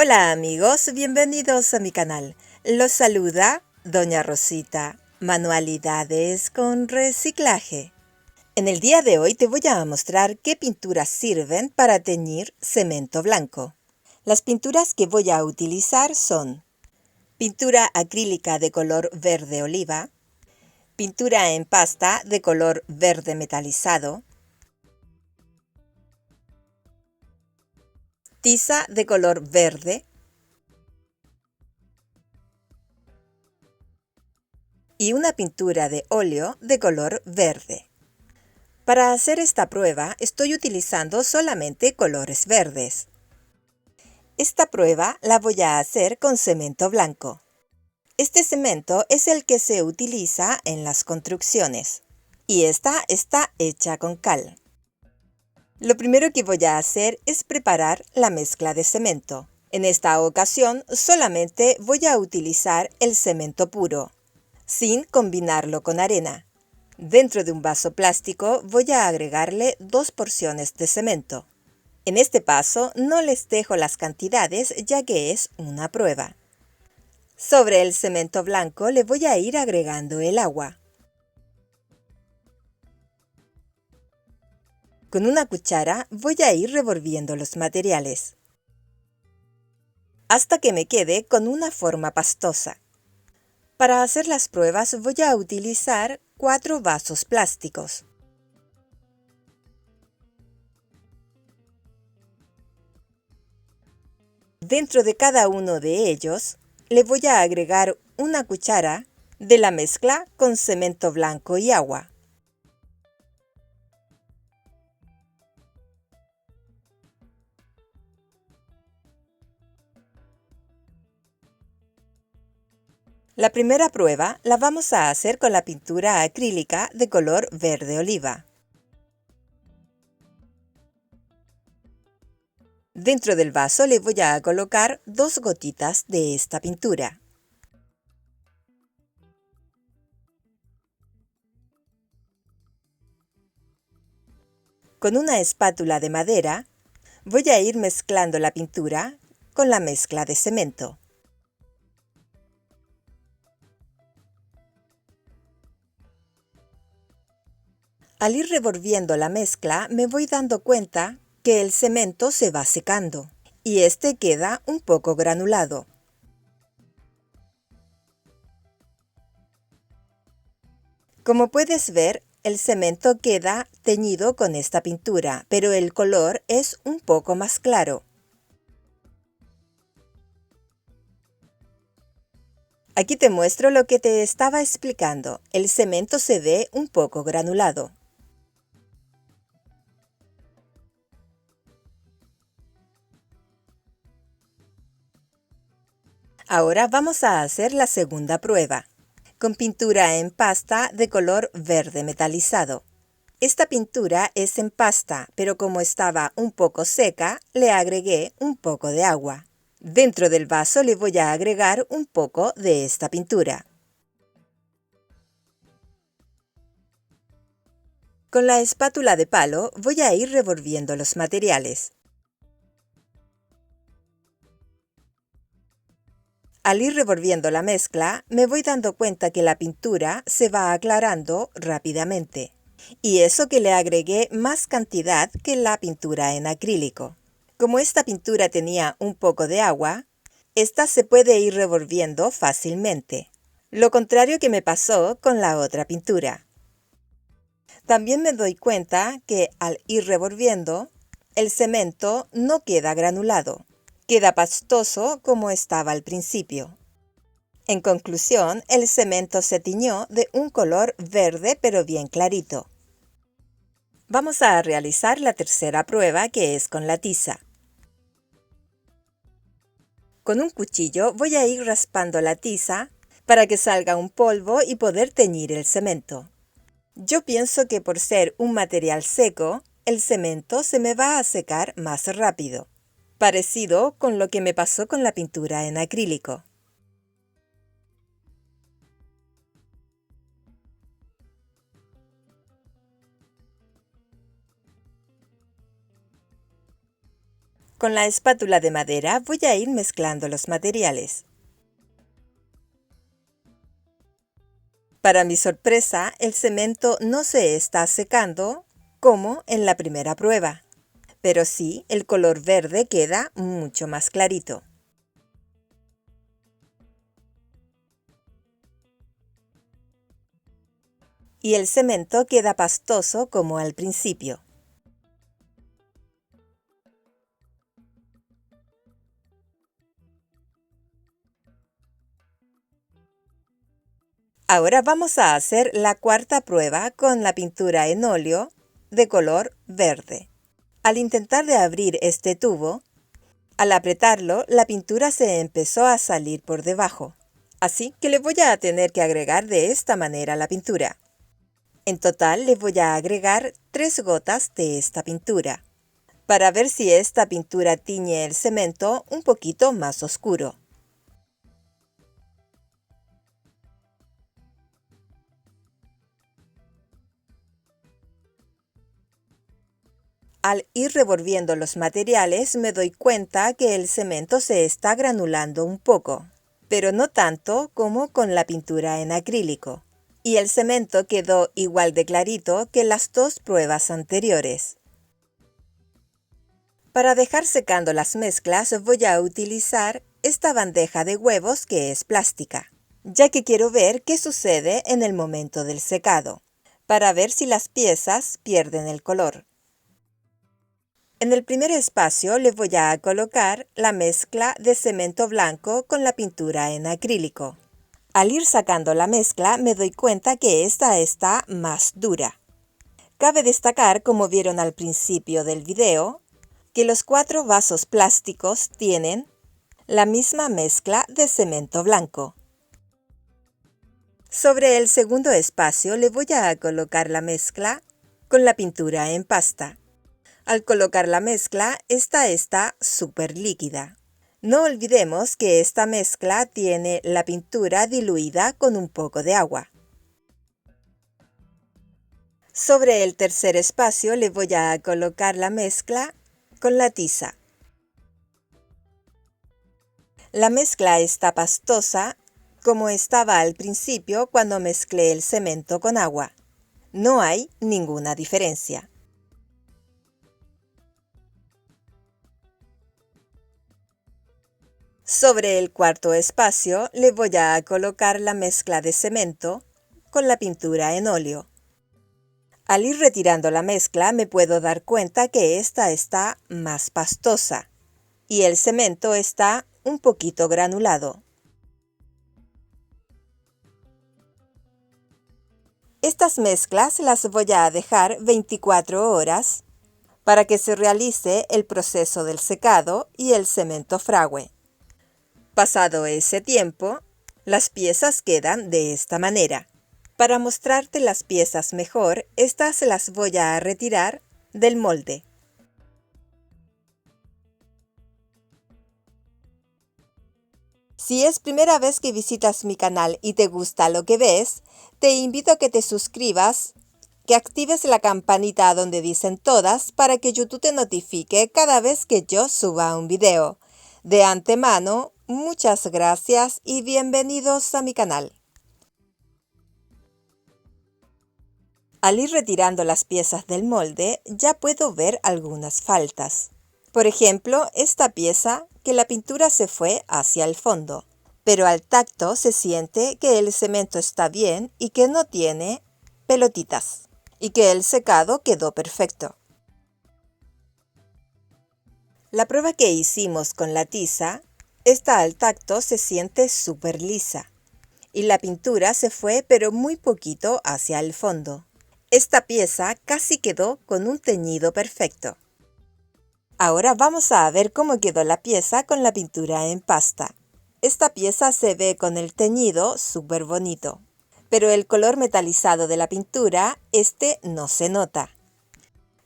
Hola amigos, bienvenidos a mi canal. Los saluda Doña Rosita, Manualidades con Reciclaje. En el día de hoy te voy a mostrar qué pinturas sirven para teñir cemento blanco. Las pinturas que voy a utilizar son pintura acrílica de color verde oliva, pintura en pasta de color verde metalizado, tiza de color verde y una pintura de óleo de color verde. Para hacer esta prueba estoy utilizando solamente colores verdes. Esta prueba la voy a hacer con cemento blanco. Este cemento es el que se utiliza en las construcciones y esta está hecha con cal. Lo primero que voy a hacer es preparar la mezcla de cemento. En esta ocasión solamente voy a utilizar el cemento puro, sin combinarlo con arena. Dentro de un vaso plástico voy a agregarle 2 porciones de cemento. En este paso no les dejo las cantidades ya que es una prueba. Sobre el cemento blanco le voy a ir agregando el agua. Con una cuchara voy a ir revolviendo los materiales hasta que me quede con una forma pastosa. Para hacer las pruebas voy a utilizar 4 vasos plásticos. Dentro de cada uno de ellos le voy a agregar una cuchara de la mezcla con cemento blanco y agua. La primera prueba la vamos a hacer con la pintura acrílica de color verde oliva. Dentro del vaso le voy a colocar 2 gotitas de esta pintura. Con una espátula de madera voy a ir mezclando la pintura con la mezcla de cemento. Al ir revolviendo la mezcla me voy dando cuenta que el cemento se va secando y este queda un poco granulado. Como puedes ver, el cemento queda teñido con esta pintura, pero el color es un poco más claro. Aquí te muestro lo que te estaba explicando. El cemento se ve un poco granulado. Ahora vamos a hacer la segunda prueba, con pintura en pasta de color verde metalizado. Esta pintura es en pasta, pero como estaba un poco seca, le agregué un poco de agua. Dentro del vaso le voy a agregar un poco de esta pintura. Con la espátula de palo voy a ir revolviendo los materiales. Al ir revolviendo la mezcla, me voy dando cuenta que la pintura se va aclarando rápidamente. Y eso que le agregué más cantidad que la pintura en acrílico. Como esta pintura tenía un poco de agua, esta se puede ir revolviendo fácilmente. Lo contrario que me pasó con la otra pintura. También me doy cuenta que al ir revolviendo, el cemento no queda granulado. Queda pastoso como estaba al principio. En conclusión, el cemento se tiñó de un color verde pero bien clarito. Vamos a realizar la tercera prueba, que es con la tiza. Con un cuchillo voy a ir raspando la tiza para que salga un polvo y poder teñir el cemento. Yo pienso que por ser un material seco, el cemento se me va a secar más rápido, parecido con lo que me pasó con la pintura en acrílico. Con la espátula de madera voy a ir mezclando los materiales. Para mi sorpresa, el cemento no se está secando como en la primera prueba, pero sí el color verde queda mucho más clarito. Y el cemento queda pastoso como al principio. Ahora vamos a hacer la cuarta prueba con la pintura en óleo de color verde. Al intentar de abrir este tubo, al apretarlo, la pintura se empezó a salir por debajo. Así que le voy a tener que agregar de esta manera la pintura. En total le voy a agregar 3 gotas de esta pintura, para ver si esta pintura tiñe el cemento un poquito más oscuro. Al ir revolviendo los materiales me doy cuenta que el cemento se está granulando un poco, pero no tanto como con la pintura en acrílico. Y el cemento quedó igual de clarito que las 2 pruebas anteriores. Para dejar secando las mezclas voy a utilizar esta bandeja de huevos que es plástica, ya que quiero ver qué sucede en el momento del secado, para ver si las piezas pierden el color. En el primer espacio le voy a colocar la mezcla de cemento blanco con la pintura en acrílico. Al ir sacando la mezcla me doy cuenta que esta está más dura. Cabe destacar, como vieron al principio del video, que los 4 vasos plásticos tienen la misma mezcla de cemento blanco. Sobre el segundo espacio le voy a colocar la mezcla con la pintura en pasta. Al colocar la mezcla, esta está súper líquida. No olvidemos que esta mezcla tiene la pintura diluida con un poco de agua. Sobre el tercer espacio le voy a colocar la mezcla con la tiza. La mezcla está pastosa como estaba al principio cuando mezclé el cemento con agua. No hay ninguna diferencia. Sobre el cuarto espacio le voy a colocar la mezcla de cemento con la pintura en óleo. Al ir retirando la mezcla me puedo dar cuenta que esta está más pastosa y el cemento está un poquito granulado. Estas mezclas las voy a dejar 24 horas para que se realice el proceso del secado y el cemento fragüe. Pasado ese tiempo, las piezas quedan de esta manera. Para mostrarte las piezas mejor, estas las voy a retirar del molde. Si es primera vez que visitas mi canal y te gusta lo que ves, te invito a que te suscribas, que actives la campanita donde dicen todas para que YouTube te notifique cada vez que yo suba un video. De antemano, muchas gracias y bienvenidos a mi canal. Al ir retirando las piezas del molde, ya puedo ver algunas faltas. Por ejemplo, esta pieza que la pintura se fue hacia el fondo, pero al tacto se siente que el cemento está bien y que no tiene pelotitas, y que el secado quedó perfecto. La prueba que hicimos con la tiza, esta al tacto se siente súper lisa, y la pintura se fue pero muy poquito hacia el fondo. Esta pieza casi quedó con un teñido perfecto. Ahora vamos a ver cómo quedó la pieza con la pintura en pasta. Esta pieza se ve con el teñido súper bonito, pero el color metalizado de la pintura, no se nota.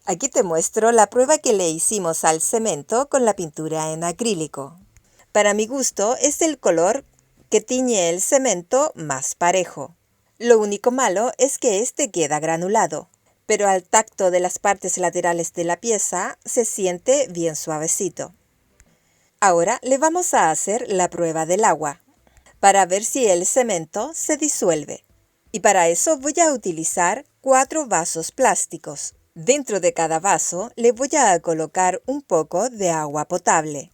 Aquí te muestro la prueba que le hicimos al cemento con la pintura en acrílico. Para mi gusto es el color que tiñe el cemento más parejo. Lo único malo es que queda granulado, pero al tacto de las partes laterales de la pieza se siente bien suavecito. Ahora le vamos a hacer la prueba del agua para ver si el cemento se disuelve. Y para eso voy a utilizar 4 vasos plásticos. Dentro de cada vaso le voy a colocar un poco de agua potable.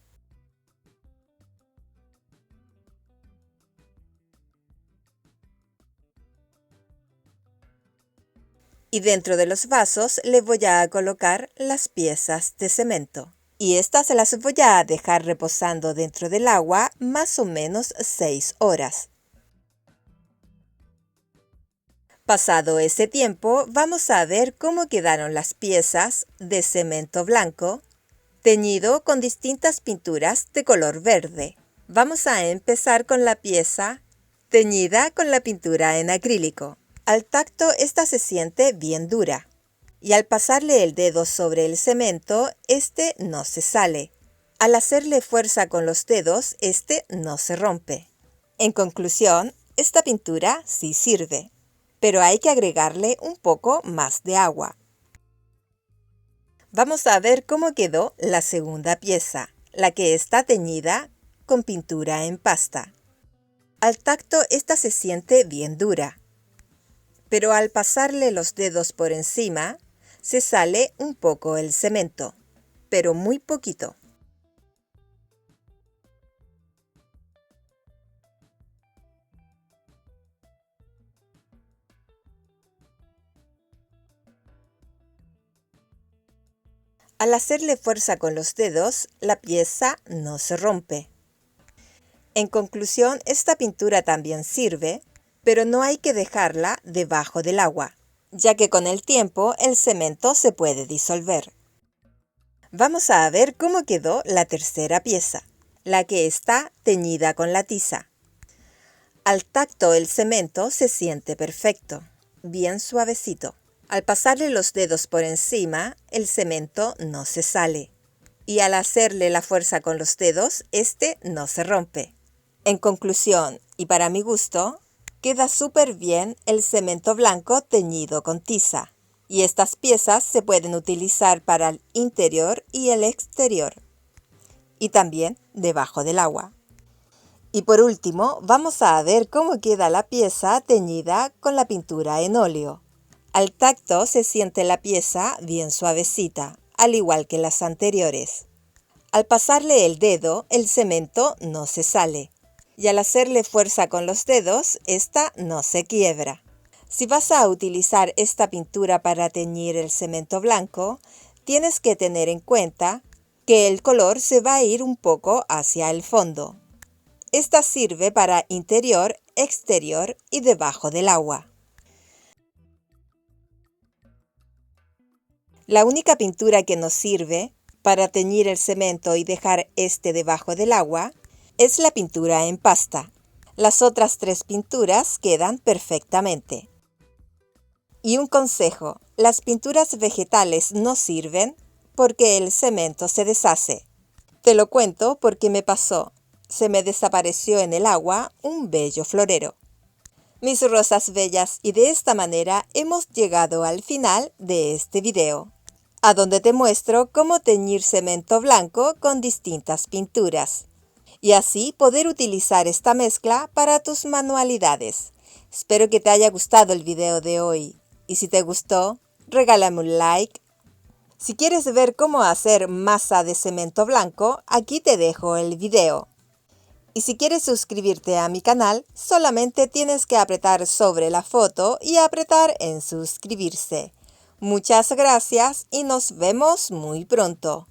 Y dentro de los vasos le voy a colocar las piezas de cemento. Y estas las voy a dejar reposando dentro del agua más o menos 6 horas. Pasado ese tiempo, vamos a ver cómo quedaron las piezas de cemento blanco teñido con distintas pinturas de color verde. Vamos a empezar con la pieza teñida con la pintura en acrílico. Al tacto, esta se siente bien dura. Y al pasarle el dedo sobre el cemento, este no se sale. Al hacerle fuerza con los dedos, este no se rompe. En conclusión, esta pintura sí sirve, pero hay que agregarle un poco más de agua. Vamos a ver cómo quedó la segunda pieza, la que está teñida con pintura en pasta. Al tacto, esta se siente bien dura, pero al pasarle los dedos por encima, se sale un poco el cemento, pero muy poquito. Al hacerle fuerza con los dedos, la pieza no se rompe. En conclusión, esta pintura también sirve, pero no hay que dejarla debajo del agua, ya que con el tiempo el cemento se puede disolver. Vamos a ver cómo quedó la tercera pieza, la que está teñida con la tiza. Al tacto el cemento se siente perfecto, bien suavecito. Al pasarle los dedos por encima, el cemento no se sale. Y al hacerle la fuerza con los dedos, este no se rompe. En conclusión, y para mi gusto, queda súper bien el cemento blanco teñido con tiza. Y estas piezas se pueden utilizar para el interior y el exterior. Y también debajo del agua. Y por último, vamos a ver cómo queda la pieza teñida con la pintura en óleo. Al tacto se siente la pieza bien suavecita, al igual que las anteriores. Al pasarle el dedo, el cemento no se sale. Y al hacerle fuerza con los dedos, esta no se quiebra. Si vas a utilizar esta pintura para teñir el cemento blanco, tienes que tener en cuenta que el color se va a ir un poco hacia el fondo. Esta sirve para interior, exterior y debajo del agua. La única pintura que nos sirve para teñir el cemento y dejar este debajo del agua es la pintura en pasta. Las otras 3 pinturas quedan perfectamente. Y un consejo, las pinturas vegetales no sirven porque el cemento se deshace. Te lo cuento porque me pasó. Se me desapareció en el agua un bello florero. Mis rosas bellas, y de esta manera hemos llegado al final de este video, a donde te muestro cómo teñir cemento blanco con distintas pinturas, y así poder utilizar esta mezcla para tus manualidades. Espero que te haya gustado el video de hoy, y si te gustó, regálame un like. Si quieres ver cómo hacer masa de cemento blanco, aquí te dejo el video. Y si quieres suscribirte a mi canal, solamente tienes que apretar sobre la foto y apretar en suscribirse. Muchas gracias y nos vemos muy pronto.